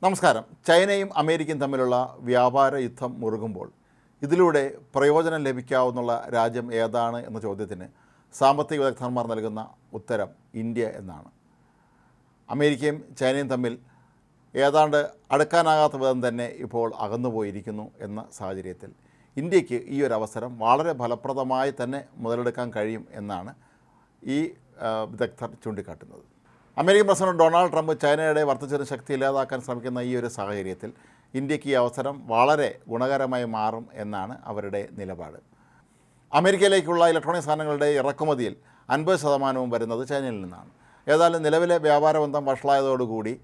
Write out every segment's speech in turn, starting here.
നമസ്കാരം. ചൈനയും അമേരിക്കയും തമ്മിലുള്ള വ്യാപാര യുദ്ധം മുറുകുമ്പോൾ ഇതിലൂടെ പ്രയോജനം ലഭിക്കാവുന്ന രാജ്യം ഏതാണ് എന്ന ചോദ്യത്തിന് സാമ്പത്തിക വിദഗ്ധന്മാർ നൽകുന്ന ഉത്തരം ഇന്ത്യ എന്നാണ്. അമേരിക്കയും ചൈനയും തമ്മിൽ ഏതാണ്ട് അടുക്കാനാകാത്ത വിധം തന്നെ ഇപ്പോൾ അകന്നുപോയിരിക്കുന്നു എന്ന സാഹചര്യത്തിൽ ഇന്ത്യക്ക് ഈ ഒരു അവസരം വളരെ ഫലപ്രദമായി തന്നെ മുതലെടുക്കാൻ കഴിയും എന്നാണ് ഈ വിദഗ്ധർ ചൂണ്ടിക്കാട്ടുന്നത്. അമേരിക്കൻ പ്രസിഡന്റ് ഡൊണാൾഡ് ട്രംപ് ചൈനയുടെ വർദ്ധിച്ചൊരു ശക്തി ഇല്ലാതാക്കാൻ ശ്രമിക്കുന്ന ഈ ഒരു സാഹചര്യത്തിൽ ഇന്ത്യക്ക് ഈ അവസരം വളരെ ഗുണകരമായി മാറും എന്നാണ് അവരുടെ നിലപാട്. അമേരിക്കയിലേക്കുള്ള ഇലക്ട്രോണിക് സാധനങ്ങളുടെ ഇറക്കുമതിയിൽ 50% വരുന്നത് ചൈനയിൽ നിന്നാണ്. ഏതായാലും നിലവിലെ വ്യാപാര ബന്ധം വഷളായതോടുകൂടി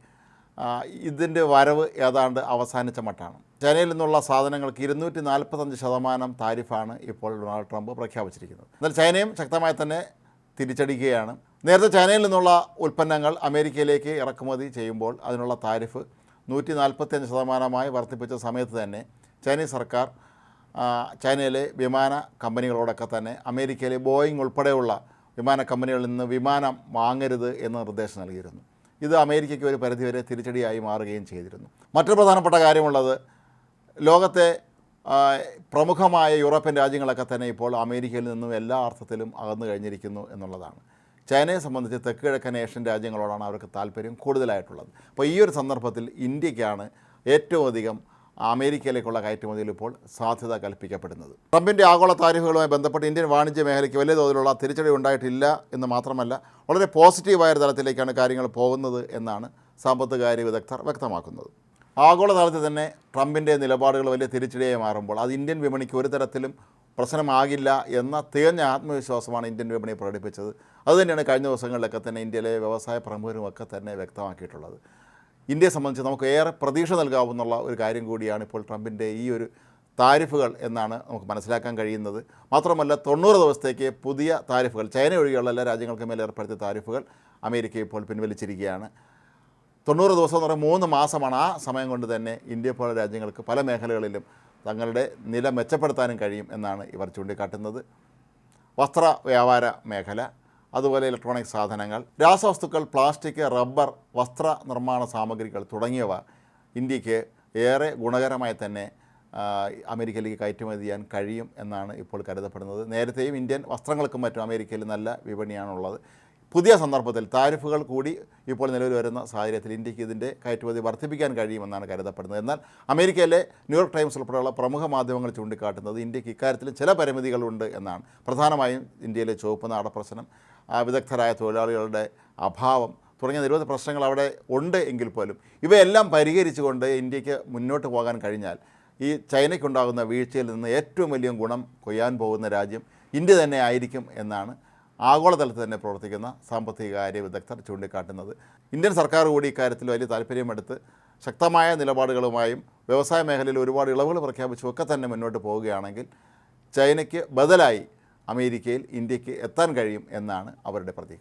ഇതിൻ്റെ വരവ് ഏതാണ്ട് അവസാനിച്ച മട്ടാണ്. ചൈനയിൽ നിന്നുള്ള സാധനങ്ങൾക്ക് 245% താരിഫാണ് ഇപ്പോൾ ഡൊണാൾഡ് ട്രംപ് പ്രഖ്യാപിച്ചിരിക്കുന്നത്. എന്നാൽ ചൈനയും ശക്തമായി തന്നെ തിരിച്ചടിക്കുകയാണ്. നേരത്തെ ചൈനയിൽ നിന്നുള്ള ഉൽപ്പന്നങ്ങൾ അമേരിക്കയിലേക്ക് ഇറക്കുമതി ചെയ്യുമ്പോൾ അതിനുള്ള താരിഫ് 145% വർദ്ധിപ്പിച്ച സമയത്ത് തന്നെ ചൈനീസ് സർക്കാർ ചൈനയിലെ വിമാന കമ്പനികളോടൊക്കെ തന്നെ അമേരിക്കയിലെ ബോയിങ് ഉൾപ്പെടെയുള്ള വിമാന കമ്പനികളിൽ നിന്ന് വിമാനം വാങ്ങരുത് എന്ന നിർദ്ദേശം നൽകിയിരുന്നു. ഇത് അമേരിക്കയ്ക്ക് ഒരു പരിധിവരെ തിരിച്ചടിയായി മാറുകയും ചെയ്തിരുന്നു. മറ്റൊരു പ്രധാനപ്പെട്ട കാര്യമുള്ളത്, ലോകത്തെ പ്രമുഖമായ യൂറോപ്യൻ രാജ്യങ്ങളൊക്കെ തന്നെ ഇപ്പോൾ അമേരിക്കയിൽ നിന്നും എല്ലാ അർത്ഥത്തിലും അകന്നു കഴിഞ്ഞിരിക്കുന്നു എന്നുള്ളതാണ്. ചൈനയെ സംബന്ധിച്ച് തെക്ക് കിഴക്കൻ ഏഷ്യൻ രാജ്യങ്ങളോടാണ് അവർക്ക് താല്പര്യം കൂടുതലായിട്ടുള്ളത്. അപ്പോൾ ഈ ഒരു സന്ദർഭത്തിൽ ഇന്ത്യക്കാണ് ഏറ്റവും അധികം അമേരിക്കയിലേക്കുള്ള കയറ്റുമതിയിൽ ഇപ്പോൾ സാധ്യത കൽപ്പിക്കപ്പെടുന്നത്. ട്രംപിൻ്റെ ആഗോള താരിഫുകളുമായി ബന്ധപ്പെട്ട് ഇന്ത്യൻ വാണിജ്യ മേഖലയ്ക്ക് വലിയ തോതിലുള്ള തിരിച്ചടി ഉണ്ടായിട്ടില്ല എന്ന് മാത്രമല്ല, വളരെ പോസിറ്റീവായ തലത്തിലേക്കാണ് കാര്യങ്ങൾ പോകുന്നത് എന്നാണ് സാമ്പത്തികകാര്യ വിദഗ്ധർ വ്യക്തമാക്കുന്നത്. ആഗോള തലത്തിൽ തന്നെ ട്രംപിൻ്റെ നിലപാടുകൾ വലിയ തിരിച്ചടിയായി മാറുമ്പോൾ അത് ഇന്ത്യൻ വിപണിക്ക് ഒരു തരത്തിലും പ്രശ്നമാകില്ല എന്ന തികഞ്ഞ ആത്മവിശ്വാസമാണ് ഇന്ത്യൻ വിപണി പ്രകടിപ്പിച്ചത്. അതുതന്നെയാണ് കഴിഞ്ഞ ദിവസങ്ങളിലൊക്കെ തന്നെ ഇന്ത്യയിലെ വ്യവസായ പ്രമുഖരുമൊക്കെ തന്നെ വ്യക്തമാക്കിയിട്ടുള്ളത്. ഇന്ത്യയെ സംബന്ധിച്ച് നമുക്ക് ഏറെ പ്രതീക്ഷ നൽകാവുന്ന ഒരു കാര്യം കൂടിയാണ് ഇപ്പോൾ ട്രംപിൻ്റെ ഈ ഒരു താരിഫുകൾ എന്നാണ് നമുക്ക് മനസ്സിലാക്കാൻ കഴിയുന്നത്. മാത്രമല്ല 90 ദിവസത്തേക്ക് പുതിയ താരിഫുകൾ, ചൈന ഒഴികെയുള്ള എല്ലാ രാജ്യങ്ങൾക്കും മേലെ ഏർപ്പെടുത്തിയ താരിഫുകൾ അമേരിക്ക ഇപ്പോൾ പിൻവലിച്ചിരിക്കുകയാണ്. 90 ദിവസം എന്ന് പറയുമ്പോൾ 3 മാസമാണ്. ആ സമയം കൊണ്ട് തന്നെ ഇന്ത്യ പോലെ രാജ്യങ്ങൾക്ക് പല മേഖലകളിലും തങ്ങളുടെ നില മെച്ചപ്പെടുത്താനും കഴിയും എന്നാണ് ഇവർ ചൂണ്ടിക്കാട്ടുന്നത്. വസ്ത്ര വ്യാപാര മേഖല, അതുപോലെ ഇലക്ട്രോണിക് സാധനങ്ങൾ, രാസവസ്തുക്കൾ, പ്ലാസ്റ്റിക്, റബ്ബർ, വസ്ത്ര നിർമ്മാണ സാമഗ്രികൾ തുടങ്ങിയവ ഇന്ത്യക്ക് ഏറെ ഗുണകരമായി തന്നെ അമേരിക്കയിലേക്ക് കയറ്റുമതി ചെയ്യാൻ കഴിയും എന്നാണ് ഇപ്പോൾ കരുതപ്പെടുന്നത്. നേരത്തെയും ഇന്ത്യൻ വസ്ത്രങ്ങൾക്കും മറ്റും അമേരിക്കയിൽ നല്ല വിപണിയാണുള്ളത്. പുതിയ സന്ദർഭത്തിൽ താരിഫുകൾ കൂടി ഇപ്പോൾ നിലവിൽ വരുന്ന സാഹചര്യത്തിൽ ഇന്ത്യക്ക് ഇതിൻ്റെ കയറ്റുമതി വർദ്ധിപ്പിക്കാൻ കഴിയുമെന്നാണ് കരുതപ്പെടുന്നത്. എന്നാൽ അമേരിക്കയിലെ ന്യൂയോർക്ക് ടൈംസ് ഉൾപ്പെടെയുള്ള പ്രമുഖ മാധ്യമങ്ങൾ ചൂണ്ടിക്കാട്ടുന്നത് ഇന്ത്യക്ക് ഇക്കാര്യത്തിൽ ചില പരിമിതികളുണ്ട് എന്നാണ്. പ്രധാനമായും ഇന്ത്യയിലെ ചുവപ്പ് നാട പ്രശ്നം, വിദഗ്ധരായ തൊഴിലാളികളുടെ അഭാവം തുടങ്ങിയ നിരവധി പ്രശ്നങ്ങൾ അവിടെ ഉണ്ട് എങ്കിൽ പോലും ഇവയെല്ലാം പരിഹരിച്ചുകൊണ്ട് ഇന്ത്യക്ക് മുന്നോട്ട് പോകാൻ കഴിഞ്ഞാൽ ഈ ചൈനയ്ക്കുണ്ടാകുന്ന വീഴ്ചയിൽ നിന്ന് ഏറ്റവും വലിയ ഗുണം കൊയ്യാൻ പോകുന്ന രാജ്യം ഇന്ത്യ തന്നെ ആയിരിക്കും എന്നാണ് ആഗോളതലത്തിൽ തന്നെ പ്രവർത്തിക്കുന്ന സാമ്പത്തികകാര്യ വിദഗ്ധർ ചൂണ്ടിക്കാട്ടുന്നത്. ഇന്ത്യൻ സർക്കാർ കൂടി ഇക്കാര്യത്തിൽ വലിയ താല്പര്യമെടുത്ത് ശക്തമായ നിലപാടുകളുമായും വ്യവസായ മേഖലയിൽ ഒരുപാട് ഇളവുകൾ പ്രഖ്യാപിച്ചുമൊക്കെ തന്നെ മുന്നോട്ട് പോവുകയാണെങ്കിൽ ചൈനയ്ക്ക് ബദലായി അമേരിക്കയിൽ ഇന്ത്യക്ക് എത്താൻ കഴിയും എന്നാണ് അവരുടെ പ്രതീക്ഷ.